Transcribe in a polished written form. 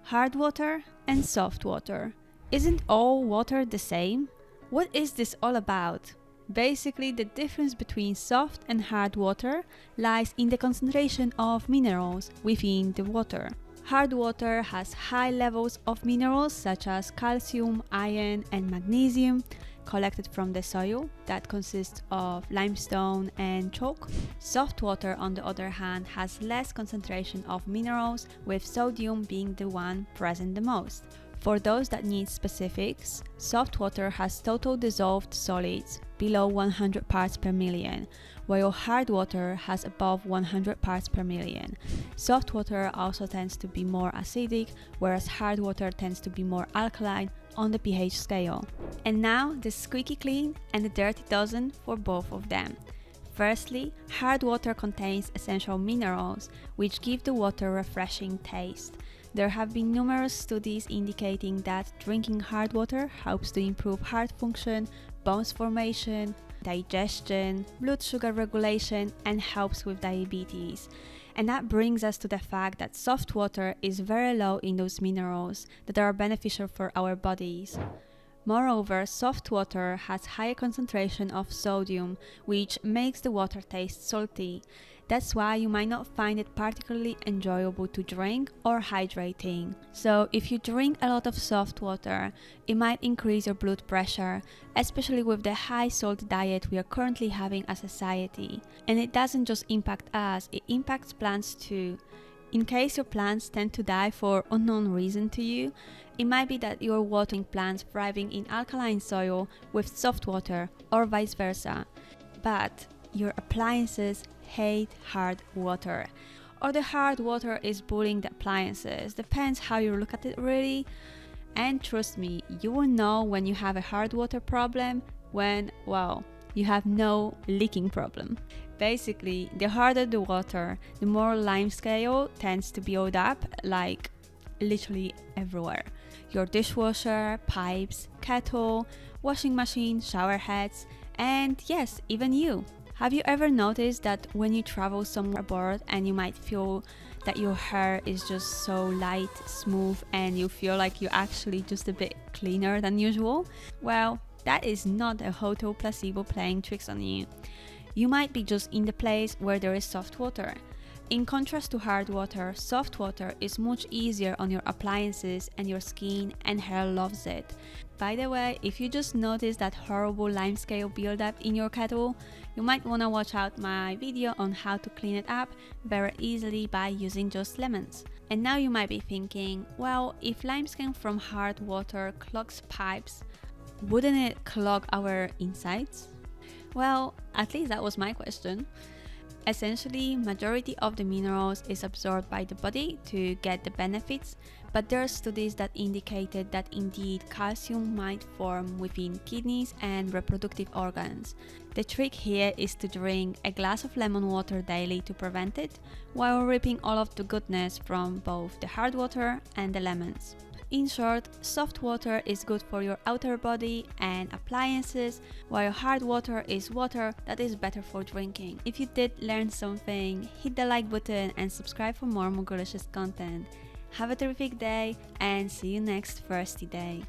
Hard water and soft water. Isn't all water the same? What is this all about? Basically, the difference between soft and hard water lies in the concentration of minerals within the water. Hard water has high levels of minerals such as calcium, iron, and magnesium collected from the soil that consists of limestone and chalk. Soft water, on the other hand, has less concentration of minerals, with sodium being the one present the most. For those that need specifics, soft water has total dissolved solids below 100 parts per million, while hard water has above 100 parts per million. Soft water also tends to be more acidic, whereas hard water tends to be more alkaline on the pH scale. And now the squeaky clean and the dirty dozen for both of them. Firstly, hard water contains essential minerals which give the water a refreshing taste. There have been numerous studies indicating that drinking hard water helps to improve heart function, bones formation, digestion, blood sugar regulation, and helps with diabetes. And that brings us to the fact that soft water is very low in those minerals that are beneficial for our bodies. Moreover, soft water has higher concentration of sodium, which makes the water taste salty. That's why you might not find it particularly enjoyable to drink or hydrating. So if you drink a lot of soft water, it might increase your blood pressure, especially with the high salt diet we are currently having as a society. And it doesn't just impact us, it impacts plants too. In case your plants tend to die for unknown reason to you, it might be that you're watering plants thriving in alkaline soil with soft water, or vice versa. But your appliances hate hard water. Or the hard water is bullying the appliances. Depends how you look at it really. And trust me, you will know when you have a hard water problem when, well, you have no leaking problem. Basically, the harder the water, the more lime scale tends to build up, like literally everywhere. Your dishwasher, pipes, kettle, washing machine, shower heads, and yes, even you. Have you ever noticed that when you travel somewhere abroad and you might feel that your hair is just so light, smooth, and you feel like you're actually just a bit cleaner than usual? Well, that is not a hotel placebo playing tricks on you. You might be just in the place where there is soft water. In contrast to hard water, soft water is much easier on your appliances and your skin, and hair loves it. By the way, if you just notice that horrible limescale buildup in your kettle, you might want to watch out my video on how to clean it up very easily by using just lemons. And now you might be thinking, well, if limescale from hard water clogs pipes, wouldn't it clog our insides? Well, at least that was my question. Essentially, majority of the minerals is absorbed by the body to get the benefits, but there are studies that indicated that indeed calcium might form within kidneys and reproductive organs. The trick here is to drink a glass of lemon water daily to prevent it, while reaping all of the goodness from both the hard water and the lemons. In short, soft water is good for your outer body and appliances, while hard water is water that is better for drinking. If you did learn something, hit the like button and subscribe for more Mugelicious content. Have a terrific day and see you next thirsty day.